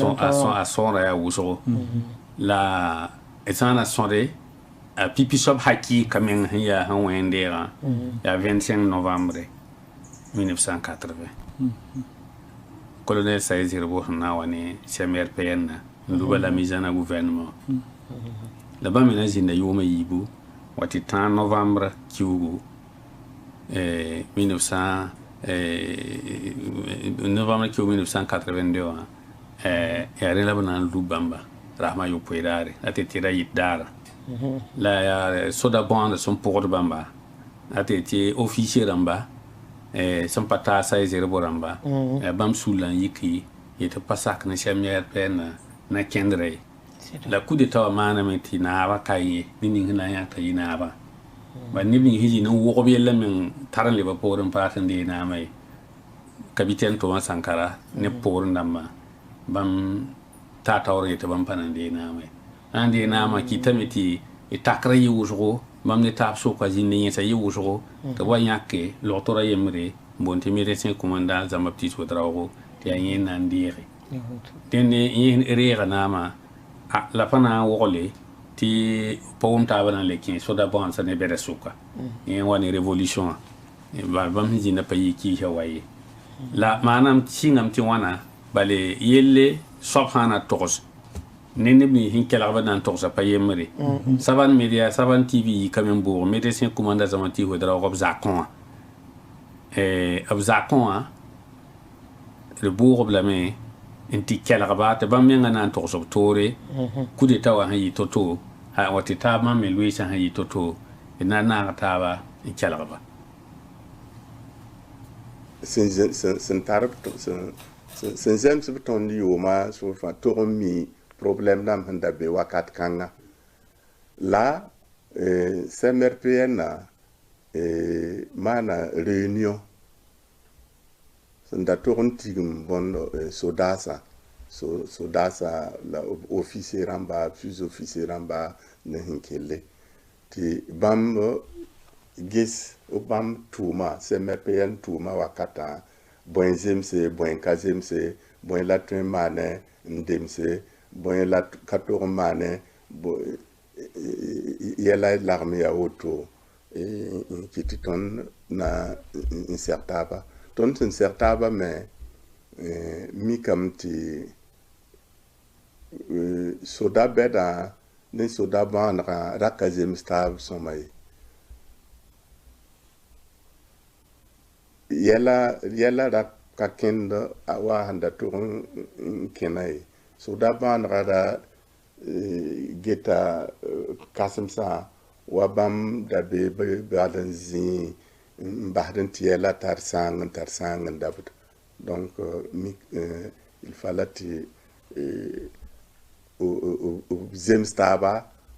Speaker 4: son ya wuso la etana sonde a pipi sob haki kamen ya han wendera ya 25 novembre 1980 colonel Saïd Bo na wani chemer PN nduba la mise en gouvernement la ba mena zinda yoma yibu wati 30 novembre kiugo 1982 ya rela bana lubamba rahma yo poirare atitira yidara la ya soda bande son pour bamba atiti officier ramba son pata Saïd Bo ramba bam sulan yiki yete pasak na chemer pen na kendre la coup d'état mana meti na ba kai nini na ya ta ina ba ba nibni hiji no wo be lamin taran le ba porin patan de na mai capitaine Thomas Sankara ne porin namma bam ta tawre te bam panan de na mai ande na ma kitamiti e takra yi wujo bam ne tap so kwa jinni sa yi wujo to wa yake lo tora yemre bonte médecin commandant zama petit wodrawo te yin nan dire denne yin rega nama la pana wole ti pawum ta bana lekin so da bon sa ne bere suka yin wani revolution ba bam ji na payi ki hawaye la manam singam ti wana bale yelle subhana tos nene bi hin kala ba nan tos pa yemre saban media saban tv kamen bo médecin commandant zama ti hodra rob zakon abzakon le bourg blame inti kala ba te bam menga nan tos tore coup d'état wa yi toto ha wati ta ma me lui sa yi toto ina na ta ba kala ba
Speaker 6: sen tarp sen zem se beton di oma so fa to mi problème dam handa be wakat kanga la CMRPN mana réunion sen da toron tigum bon sodasa la officier ramba plus officier ramba ne hinkele ti bam gis obam tuma CMRPN tuma wakata bon zemse bon kazemse bon la mane ndemse bon la 14 mane bo yela l'armée à auto qui ton na incertaba ton incertaba mais mi kam ti soda bɛda ne soda bãanegã raka zems taab sõma ye yɛla ra ka kẽnd a wa sẽn da tʋg n kẽna ye soda bãanegã ra geta kasemsã wa bãmb da be bad n zĩ n basd n tɩ yɛla tar sãang n dabd donc il fallait tɩ zems taaba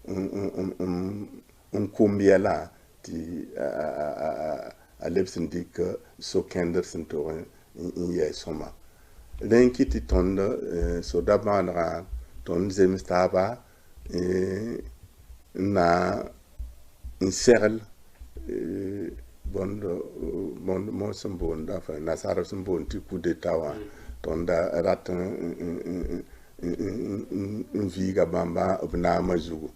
Speaker 6: n kʋmb yɛlã tɩ a lebs n dɩk so-kẽndr sẽn tog n yɛ sõma rẽn kɩ tɩ tõnd soda bãanegã tõnd zems taaba n na n segl bõnd mo sẽn boond nasaara sẽn boond tɩ coup d'état wã tõnd rat n viiga bãmba b naamã zugu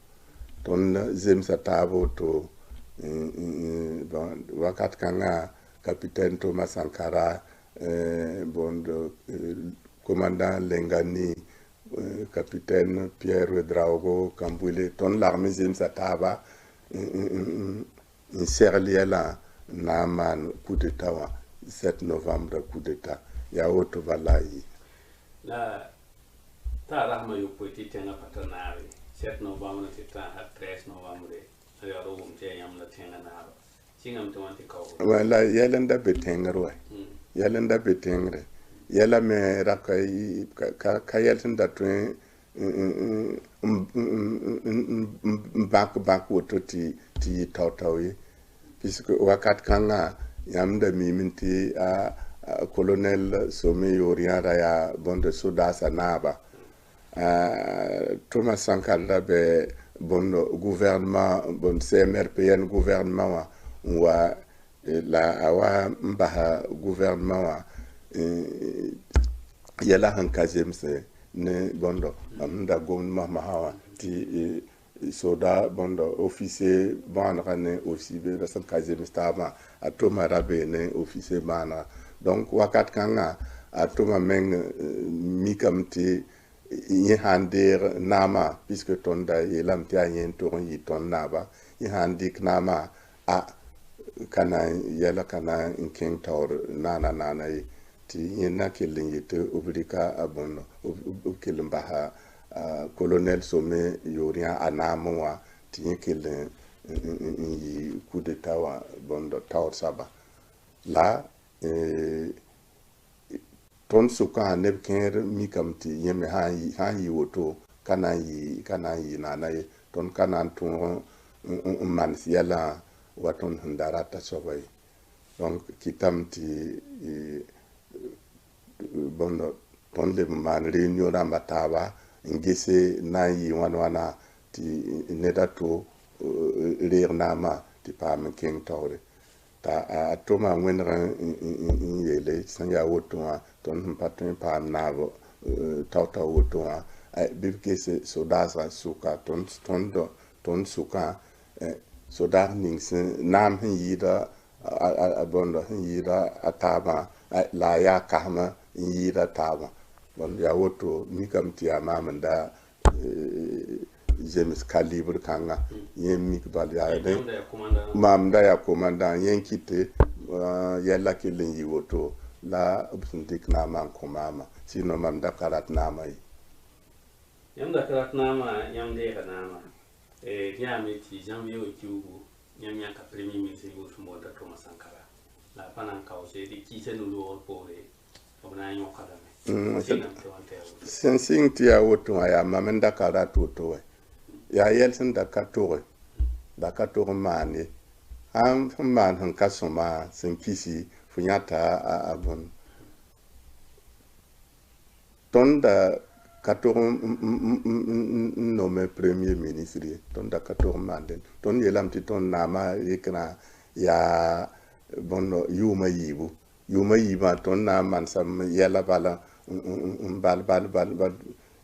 Speaker 6: tõnd zemsa taab woto wakat kãngã capitaine Thomas Sankara bõnd commandant Lengani capitaine Pierre Wedraogo Kambwile tõnd lagm zemsa taaba n segl yɛlã n na n maan coup d'état wã 7 novembre coup d'état yaa woto bala yi
Speaker 4: la ta rahma yo poti tenga patanaare 7 novembre tɩ tã 13 novembre ya ro wum tɩ yãmb la tẽngã naaba sɩngame tɩ wã tɩ kao
Speaker 6: wala yɛl n da be tẽngr wa yɛl n da be tẽngre yɛla me raka ka yɛl sẽn da tõe n bãk woto tɩ yɩ tao ye puisque wakat kãngã yãmb da miime tɩ colonel Somé Yorien ra yaa bõnd sodaasã naaba Thomas Sankara ra bɩ bõnd gouvernement bõnd CMRPN gouvernement wã n wa la a wa n basa gouvernement wã yɛla sẽn ka zemse ne bõnd n da gomd masã wã tɩ soda bõnd officier bãanegã ne officier sẽn ka zems taabã a tʋma ra be ne officier bãanegã donc wakat kãngã a tʋma meng mikame tɩ yẽ sãn deeg naamã puisque tõnd da yeelame tɩ a yẽ n tog n yɩ tõnd naaba yẽ sãn dɩk naamã yɛla ka na n kẽng taoor naana ye tɩ yẽ na kell n yetɩ b rɩka a bõnd b kell n basa colonel Somé Yorien a naamẽ wã tɩ yẽ kell n yɩ coup d'état wã bõnd taoor saba la tõnd sʋkã neb kẽer mikame tɩ yẽ me sãn yɩ woto ka na n yɩ naana ye tõnd ka na n tõog n mans yɛlã wa tõnd sẽn da rata soaba ye donc kɩtame tɩ bõnd tõnd leb n maan réunion rãmba taaba n gese na n yɩ wãna tɩ neda to reeg naamã tɩ paam n kẽng taoore t'a a tʋma wẽneg n yeele sẽn yaa woto wã tõnd sẽn pa tõe n paam naab tao woto wã bɩ b gese sodaasã sʋka tõnd sʋkã sodaas ning naam sẽn yɩɩda bõnd sẽn yɩɩda a taabã la a yaa kasmã n yɩɩda taabã bõnd yaa woto mikame tɩ yaa maam n da James calibre kãngã yẽ mik bal yaa maam da yaa commandant yẽ kɩte yɛla kell n yɩ woto la b sẽn dɩk naamã n kõ maamã sɩnõ mam da ka rat naamã ye
Speaker 4: yãmb da ka rat naamã yãmb deega naamã yãame tɩ janvier wa kiugu yãmb yãka premier ministre yʋʋ sẽn boonda Thomas Sankara la a pa na n kaoose tɩ kɩɩsa nu-loogr poore b na n yõkdame
Speaker 6: sẽn sɩng tɩ yaa woto wã yaa mam n da ka rat woto wɛ yaa yɛl sẽn da ka tog n maan ye sãn maan sẽn ka sõma sẽn kisi fo yãta a bõn tõnd da ka tog n nome premier ministre ye tõnd da ka tog n maan den tõnd yeelame tɩ tõnd naamã yekrã yaa bõn yʋʋmã yiibã tõnd na n mansam yɛla bala n bal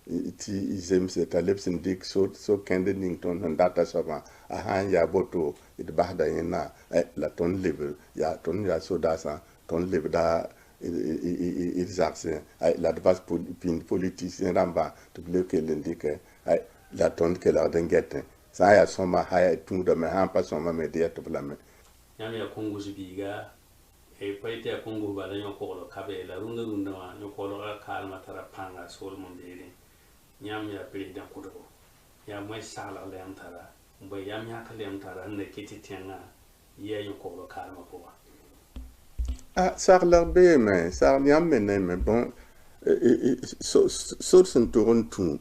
Speaker 6: tɩ zemse t'a lebs n dɩk so-kẽnd ning tõnd sẽn data soabã a sãn yaa boto d basda yẽnna la tõnd yaa sodaasã tõnd lebda ils accèdent la base politicien ramba to bloquer l'indique la tonne que la dengette ça ya soma haya tout de me han pas soma media to blame
Speaker 4: nyam ya kongo zibiga e paite ya kongo ba la nyoko lo kabe la runda wa nyoko lo kalma tara panga sol mon dele nyam ya president kudo ya mai sala le antara mbo yam ya kale antara ne kiti tenga ye nyoko lo kalma ko
Speaker 6: ça leur bé mais ça nyam mais bon so sen tourne tout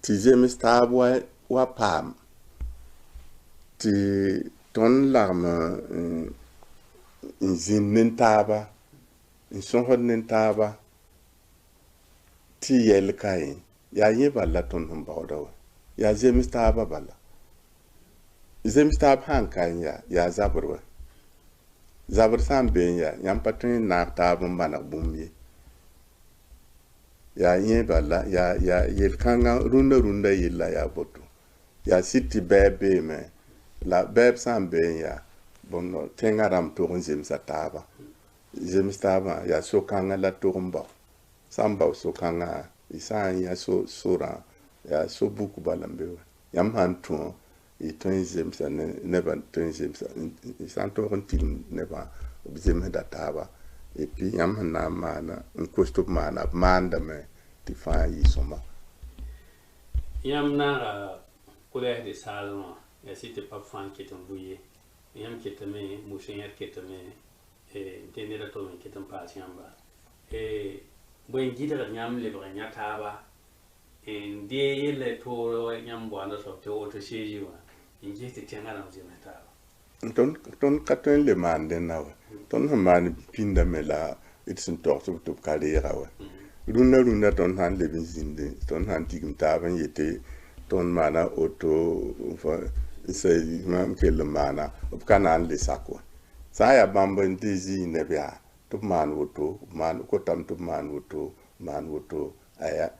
Speaker 6: ti j'aime sta wa pam ti ton larme in zin nintaba in son nintaba ti yel kai ya yeba la ton humbodo ya j'aime sta bala j'aime sta han kai ya zaburwa zabur sam ben ya yam patrin na ta bana bumye ya yeba la ya yel kanga runda yilla ya botu ya city bebe me la beb sam ben ya bon tengaram to gonzim sataba jem staba ya sokanga la turumba samba sokanga isan ya sura ya so buku balambe yam hantu itonzim sa never tonzim sa isan to kontim never obzim databa et puis yam na mana un costume mana manda me ti fa yi soma
Speaker 4: yam na couleur de salon ya c'était pas fan qui t'envoyait yam qui te met mouchenier qui te met et tenir to qui te passe yamba et bon guide yam le branya taba et ndie le to yam bwana so to to shejiwa inje te tengana mzima taba
Speaker 6: ton katon le mande na ton man pinda mela it's in talk to kalera wa runa ton han le bizinde ton han tigum taban yete ton mana auto c'est même que le mana op kanan le sako sa ya bamba ndizi ne bia to man woto man ko tam to man woto aya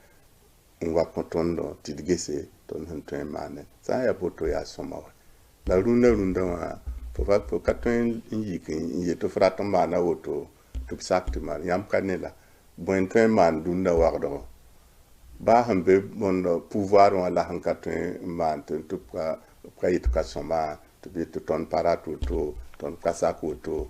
Speaker 6: ngwa potondo tidigese ton han train mane sa ya boto ya soma la runda wa pour katon yi to frato mana woto to sakti man yam kanela bon train man dunda wardo ba hambe bon pouvoir on la han katon man to ka éducation ma to be to ton parato to ton kasako to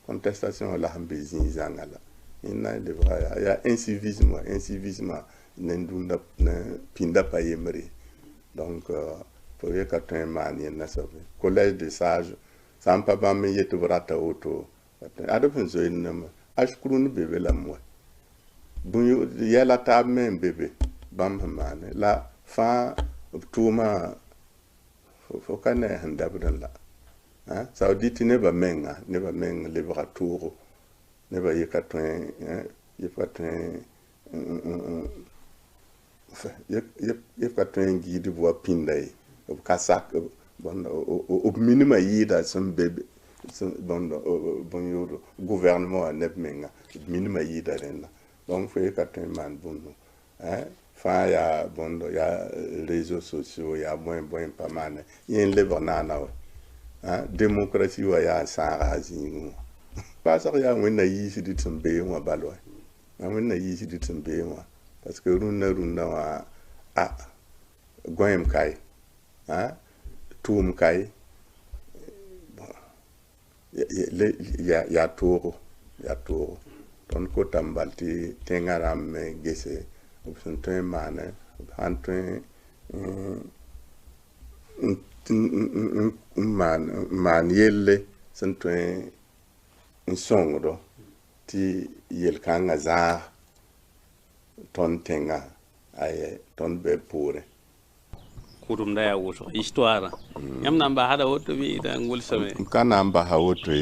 Speaker 6: contestation la hambe zinzangala ina de vrai ya incivisme n'endunda pinda pa yemri donc pour que katon man na sabe collège de sages sans pas ba me yeto brata auto adopin zo inama ashkurun bebe la moi bu yela tab men bebe bam mane la fa tuma fo kana handa budan la hein saudite ne ba menga le braturo ne ba yekaton yekaton yekaton guide voix pindai kasak bon au minimum yida some bebe bon yodo gouvernement a neb menga minimum yida ren donc faut que man bonno hein fa ya bondo ya réseaux sociaux ya moins pas mal yen le banana hein démocratie wa ya sarazi pas ça ya wona yisi dit sembe wa balwa wona yisi dit sembe wa parce que runa wa goyem kai hein tum kai ya toro ton ko tambalti tengaram me gese obsunte mane hantre man yelle sentwe insongdo ti yel kanga za ton tenga ay ton be pure
Speaker 4: kurum da ya wuto histoire yam namba hada woto bi da ngul same
Speaker 6: kana amba ha woto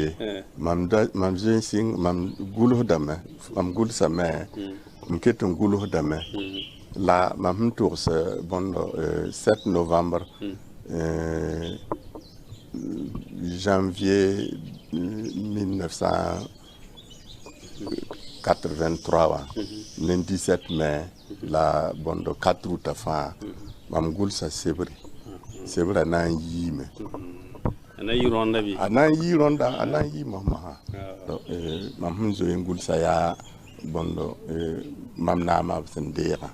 Speaker 6: mam jensing mam gulu dame mam gul same mketum gulu dame la mam tour ce bon 7 novembre janvier 1983 le 17 mai la bon 4 août fa mam gul sa sebri na yime
Speaker 4: ana yi ronda bi
Speaker 6: ana yi mama mam zo ngul sa ya bondo mam na ma sendera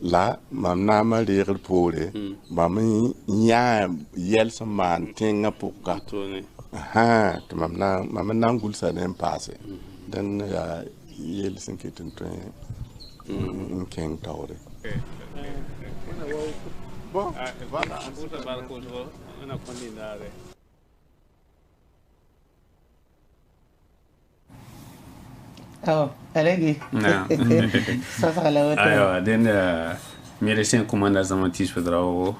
Speaker 6: la mam na ma leer pole mam nya yel man tenga puka ha to mam na ngul sa nem passé dan ya yel sinkitin to ken tawre bon voilà ana kondinare
Speaker 2: alegi sasa la wata
Speaker 4: ayo den médecin commandant zamantis pedrao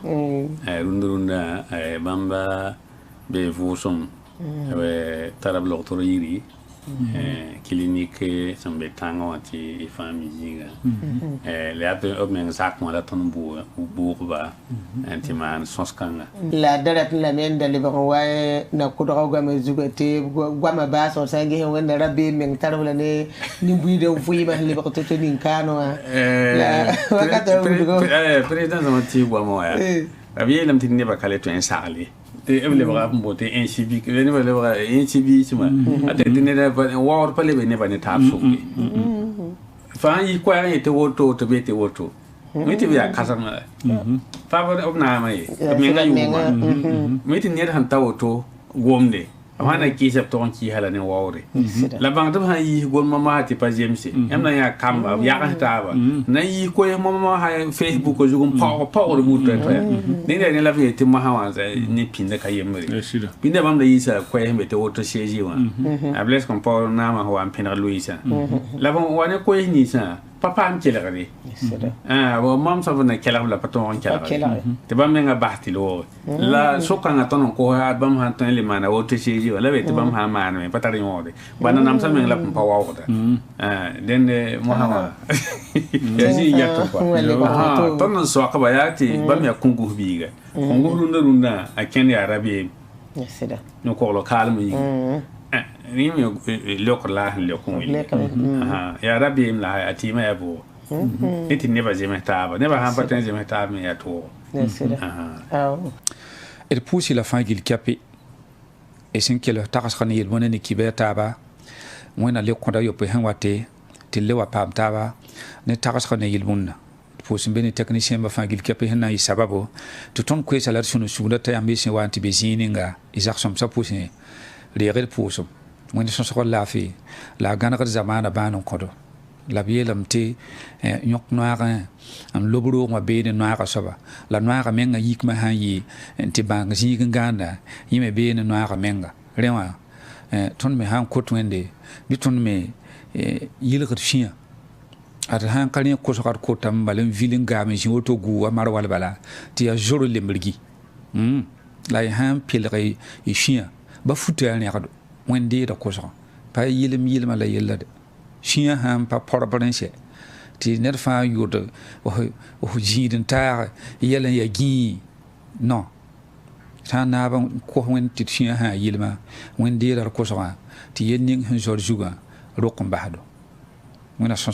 Speaker 4: runda bamba be vosum tarab docteur yiri clinique sambe tango ati famille le ap men sak mo la ton bu ba anti man soskanga
Speaker 2: la darat la men dali ba waye na kudro ga me zugate gwama ba so sangi hen wanda rabbi men tarwala ne ni buide fuyi ba le ba to to nin kano la wakata
Speaker 4: président zamati bo mo ya abi lam tin ne ba kale to en sali te evle ba mbote en civique ne ba le ba en civique ma ate ne da war pale be ne ba ne tapso fa yi kwa yi te woto to be te woto mi te ya kasama fa ba obna mai me ga yu ma mi te ne han ta woto gomde amana ki sep ton ki hala ne wawre la bang to ha yi gol mama ti pa jemsi amna ya kamba ya ka ta ba na yi ko mama ha facebook ko jugum pa bu to ne la fi ti ma ha wa ni pinda ka yemre pinda bam da yi sa ko yembe te woto seji wa ables kon pa na ma wa pinda luisa la bang wa ne ko ni sa papa am kela gari bo mam sa na kela la paton kela te bam nga bahti lo la sokanga ton ko ha bam han tan le mana woto seji wala be te bam ha mana me patari ngode bana nam sa men la pa wa ko den mohama ya ji ya to ko ton so ka ba ya ti bam ya kungu biga kungu runda a ken ya rabi no ko lo kalmu yi ni mi lokor la lokon ya rabi im la ati ma ya bo iti ne ba je metaba ne ba han patin je metaba me ya to
Speaker 1: et pousse la fin qu'il capé et sin que le taras khani yel bonene kibeta ba wona le konda yo pe han wate tille wa pam taba ne taras khani yel munna pousse bene technicien ba fin qu'il capé hana yi sababo to ton ko salar sunu sugda ta ambi sin wanti be zininga izak som sa pousse le rel pousse woni son so la fi la ganagar zamana banon kodo la bielam te nyok noara am lobro ma be de noara soba la noara menga yikma han yi te bang zigin ganda yime be ne noara menga rewa ton me han kotwende bi ton me yilgir fiya at han kalin ko sokar ko tam balen vilin game ji woto gu amar wal bala ti ya joro lembrigi la han pilre yi fiya ba futa ne kado wende da ko so pa yilma la yellade shia ham pa porbalense ti nerfa yudo o jidin ta yelen ya gi no ta na ban ko wen ti shia ha yilma wen dira ko so ti yenning hun jor juga rokum bahdo wona son